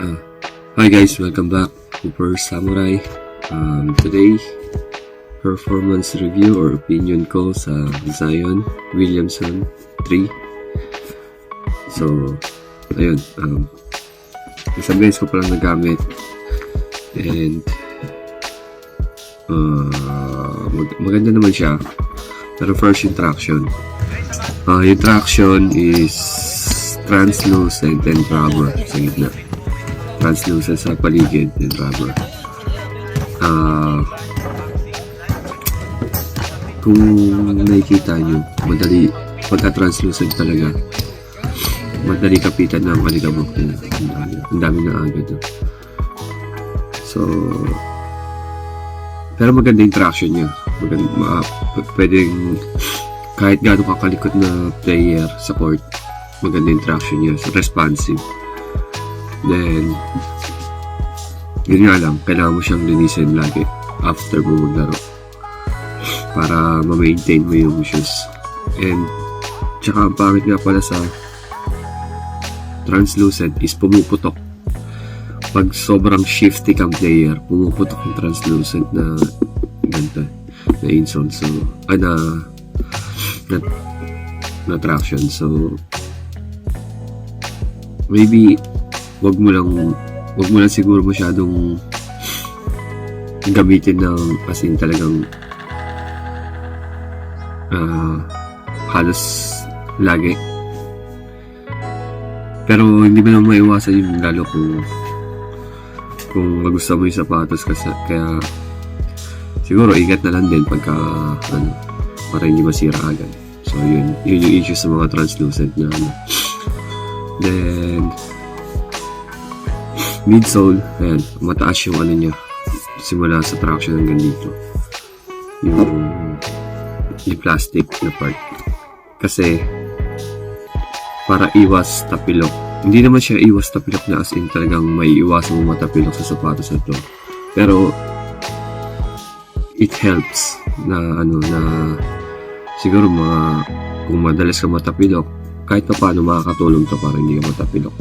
Uh, Hi guys, welcome back to Super Samurai. Today, performance review or opinion ko sa Zion Williamson 3. So, ayun. Isang beses ko palang nagamit. And, maganda naman siya. Pero first yung traction. Yung traction is translucent and rubber sa gitna. Translucent sa paligid and rubber. Kung nakikita nyo, madali, pagka-translucent talaga, madali kapitan ng alikabok nila. Ang dami na agad. So, pero maganda yung traction niya. Pwedeng, kahit gano'ng kakalikot na player sa court, maganda yung traction niya. So, responsive. Then, yun nga lang, kailangan mo siyang linisin lagi after mo maglaro para ma-maintain mo yung shoes. And, tsaka ang pangit nga pala sa translucent is pumuputok. Pag sobrang shifty kang player, pumuputok yung translucent na ganda, na insole. So, na traction. So, maybe, wag mo lang siguro masyadong gamitin ng as in talagang halos lagi. Pero hindi mo naman maiwasan yung lalo kung magustuhan mo yung sapatos kaya siguro ingat na lang din pagka para hindi masira agad. So yun yung issue sa mga translucent na Then midsole, ayan, mataas yung niya simula sa traction hanggang dito yung plastic na part kasi para iwas tapilok. Hindi naman siya iwas tapilok na as in talagang may iwasan mo matapilok sa sapatos na to, pero it helps na siguro kung madalas ka matapilok, kahit pa paano makakatulong to para hindi ka matapilok.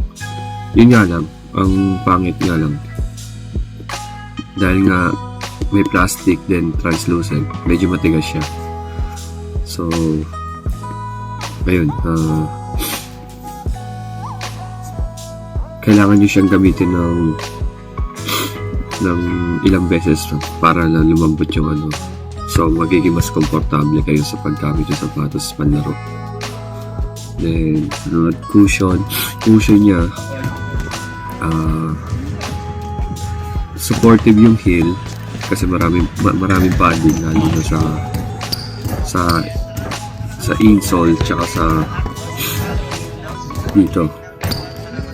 Yun nga lang, ang pangit nga lang dahil nga may plastic then translucent, medyo matigas siya. So ayun, kailangan nyo siyang gamitin ng ilang beses para na lumambot yung so magiging mas komportable kayo sa paggamit yung sapatos panlaro. Then cushion niya, supportive yung heel kasi maraming padding lalo na sa insole tsaka sa dito.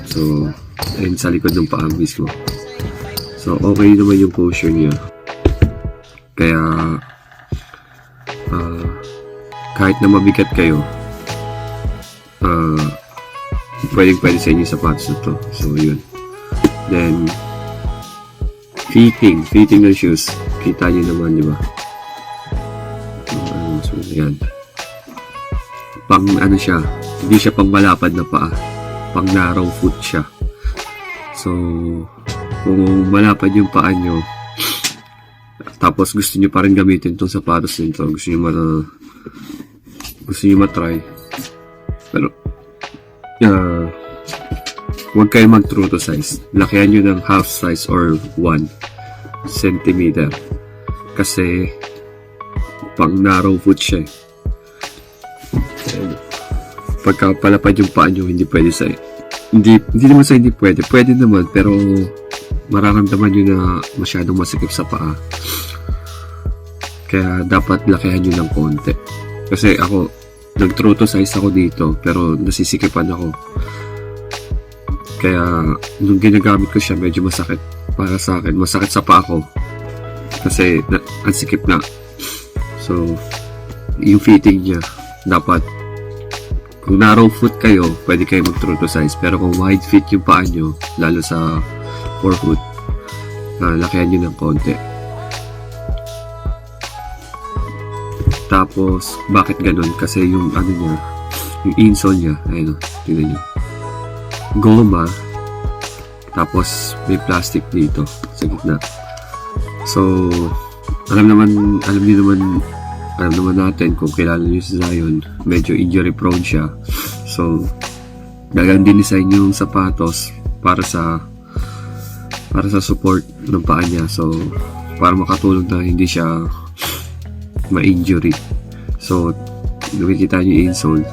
So and sa likod ng paa mismo. So okay naman yung cushion niya. Kaya kahit na mabigat kayo, pwede sa inyo yung sapatos na to. So yun. Then fitting ng shoes, kita nyo naman, di ba? So yan, pang siya, hindi siya pang malapad na paa, pang narrow foot siya. So kung malapad yung paa nyo tapos gusto nyo pa rin gamitin itong sapatos nito, gusto nyo matry, pero huwag kayo mag true to size. Lakihan nyo ng half size or 1 centimeter kasi pang narrow foot siya. Pagka palapad yung paa nyo, hindi pwede hindi naman hindi pwede naman, pero mararamdaman nyo na masyadong masikip sa paa. Kaya dapat lakihan nyo ng konti. Kasi ako, nag-true to size ako dito, pero nasisikipan ako. Kaya, nung ginagamit ko siya, medyo masakit para sa akin. Masakit sa paa ko. Kasi, ang sikip na. So, yung fitting niya, dapat, kung narrow foot kayo, pwede kayo mag-true to size. Pero kung wide fit yung paa nyo, lalo sa 4 foot, lakihan nyo ng konti. Tapos, bakit ganun? Kasi yung niya, yung insole niya, ayun, tingnan nyo. Goma, Tapos may plastic dito sa gitna. So, alam naman natin kung kilala niyo si Zion, medyo injury prone siya. So, gagaan din design yung sapatos para sa support ng paa niya. So, para makatulong na hindi siya ma-injury. So, nakikita niyo yung insole.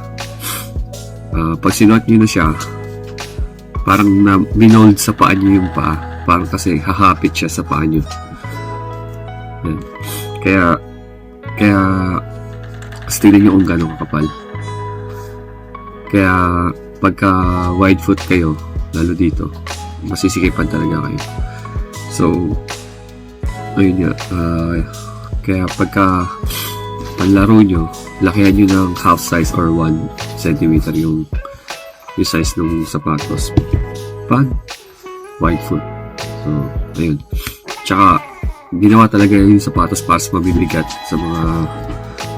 Pag sinuot niyo na siya, parang minold sa paa niyo yung paa. Parang kasi hahapit siya sa paa niyo. Yan. Kaya tingnan niyo kung gano'ng kapal. Kaya pagka wide foot kayo, lalo dito, masisikipan talaga kayo. So, ayun nga. Kaya pagka panlaro nyo, lakihan nyo ng half size or 1 cm yung size ng sapatos. Pag wide foot. So, ayun. Tsaka, ginawa talaga yung sapatos para sa mabibigat sa mga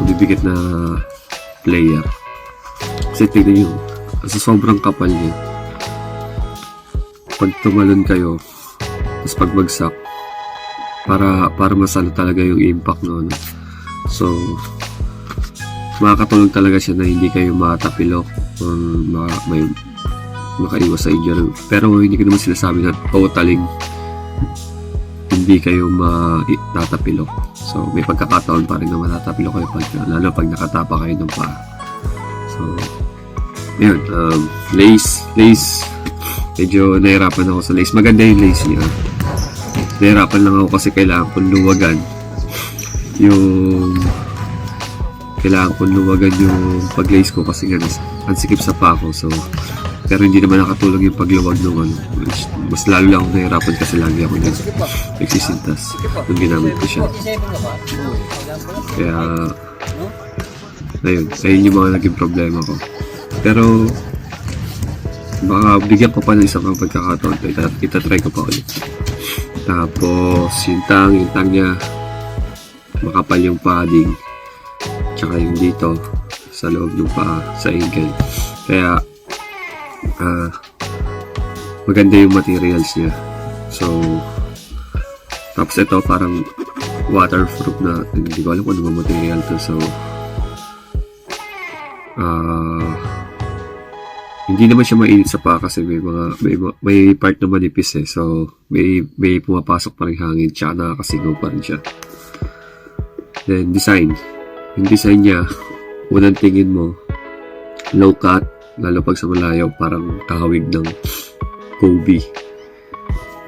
mabibigat na player. Kasi tignan nyo, sa sobrang kapal niya, pag tumalon kayo, tapos pagbagsak, para masalo talaga yung impact noon. So, makakatulong talaga siya na hindi kayo matapilok or makaiwas sa injury. Pero hindi ko naman sinasabi na totaling hindi kayo matatapilok. So, may pagkakataon pa rin na matatapilok kayo lalo pag nakatapa kayo ng paa. So, yun, lace, medyo nahirapan ako sa lace. Maganda yung lace niya. Nahirapan lang ako kasi kailangan kong luwagan yung pag-lace ko kasi nga ang sikip sa paa ko. So, pero hindi naman nakatulong yung pagluwag ng mas lalo lang ako nahirapan kasi lagi ako nagsisintas nung ginamit ko siya. Kaya ayun yung mga naging problema ko. Pero baka bigyan ko pa ng isang pagkakataon. Itatry ko pa ulit. Tapos yung tang niya makapal yung padding, tsaka yung dito sa loob ng paa, sa ankle. Kaya maganda yung materials niya. So, tapos ito parang waterproof na, hindi ko alam kung ano material to. So, hindi naman siya mainit sa paa kasi may part na manipis eh. So, may pumapasok pa rin hangin, tsaka nakakasigaw pa rin siya. Then, design. Yung design niya, unang tingin mo, low cut, lalo pag sa malayo, parang kahawig ng Kobe.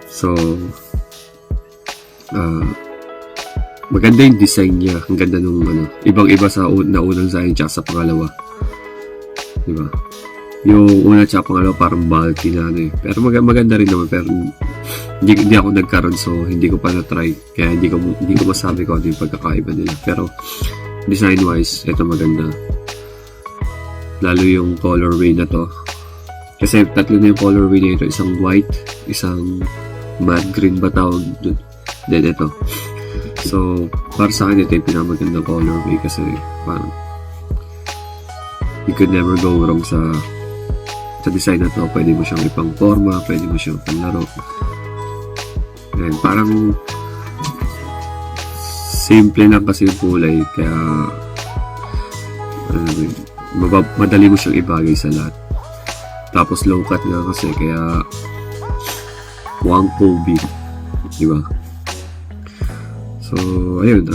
So, maganda yung design niya. Ang ganda nung ibang-iba sa unang design tsaka sa pangalawa. Diba? Yung una tsaka pangalawa parang bulky na Pero maganda rin naman. Pero hindi ako nagkaroon, so hindi ko pa na-try. Kaya hindi ko masabi ko ano yung pagkakaiba nila. Pero design-wise, ito maganda. Lalo yung colorway na to. Kasi tatlo na yung colorway na ito. Isang white, isang matte green ba tawag dun. Then ito. So, para sa akin ito yung pinamagandang colorway kasi parang you could never go wrong sa design na to. Pwede mo siyang ipang forma, pwede mo siyang panlaro. And parang simple lang kasi yung kulay, kaya madali mo siyang ibagay sa lahat. Tapos low cut nga kasi, kaya Wang Kobe, diba? So, ayun,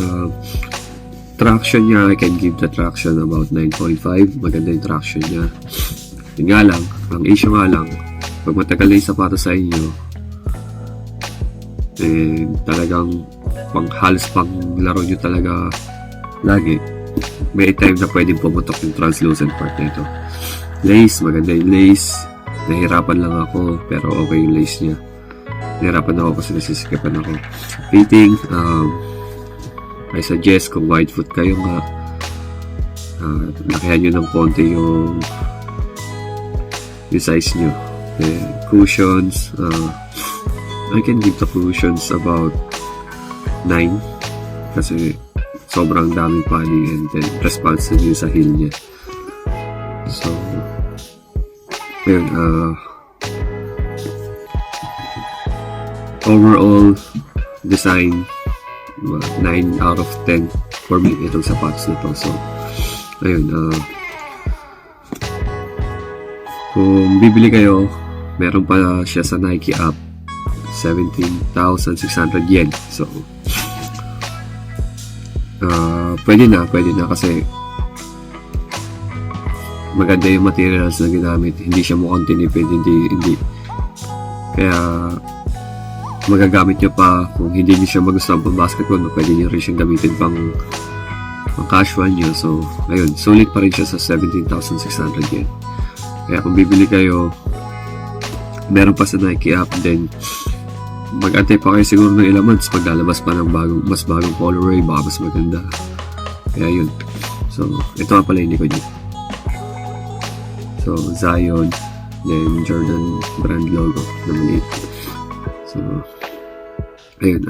traction niya, I can give the traction about 9.5. Maganda yung traction niya. Yun nga lang, ang issue nga lang, pag matagal na yung sapatos sa inyo, talagang halos pang laro nyo talaga lagi, may time na pwedeng pumutok yung translucent part nito. Lace, maganda yung lace. Nahirapan lang ako, pero okay yung lace niya. Nahirapan ako kasi nasisikipan ako. Fitting, I suggest kung wide foot kayo nga, lakihan nyo ng konti yung size nyo. Cushions, I can give the cushions about 9 kasi sobrang daming padding and then responsive yung sa heel niya. So, ayun, overall design, 9 out of 10 for me itong sapatos na to. So ayun, kung bibili kayo, meron pa siya sa Nike app, 17,600 yen. So pwede na kasi maganda yung materials na ginamit, hindi siya mukhang tinipid, hindi kaya magagamit nyo pa. Kung hindi nyo siya magustuhan pang basketball, pwede nyo rin siyang gamitin pang casual nyo. So ayun, sulit pa rin siya sa 17,600 yen. Kaya kung bibili kayo, meron pa sa Nike app, then mag-antay pa kayo siguro ng ilang months, maglalabas pa ng mas bagong colorway, baka mas maganda. Kaya yun. So ito nga pala hindi ko dito. So Zion, then Jordan brand logo na maliit. So ayun,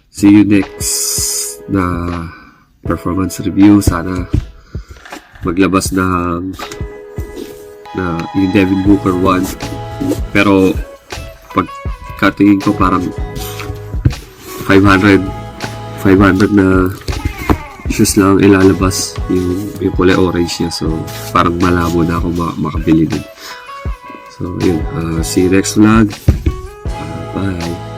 see you next na performance review. Sana maglabas ng yung Devin Booker 1, pero pagkatingin ko parang 500 na shoes lang ilalabas yung kulay orange niya. So parang malabo na ako makabili din. So yun, see you next vlog. Bye.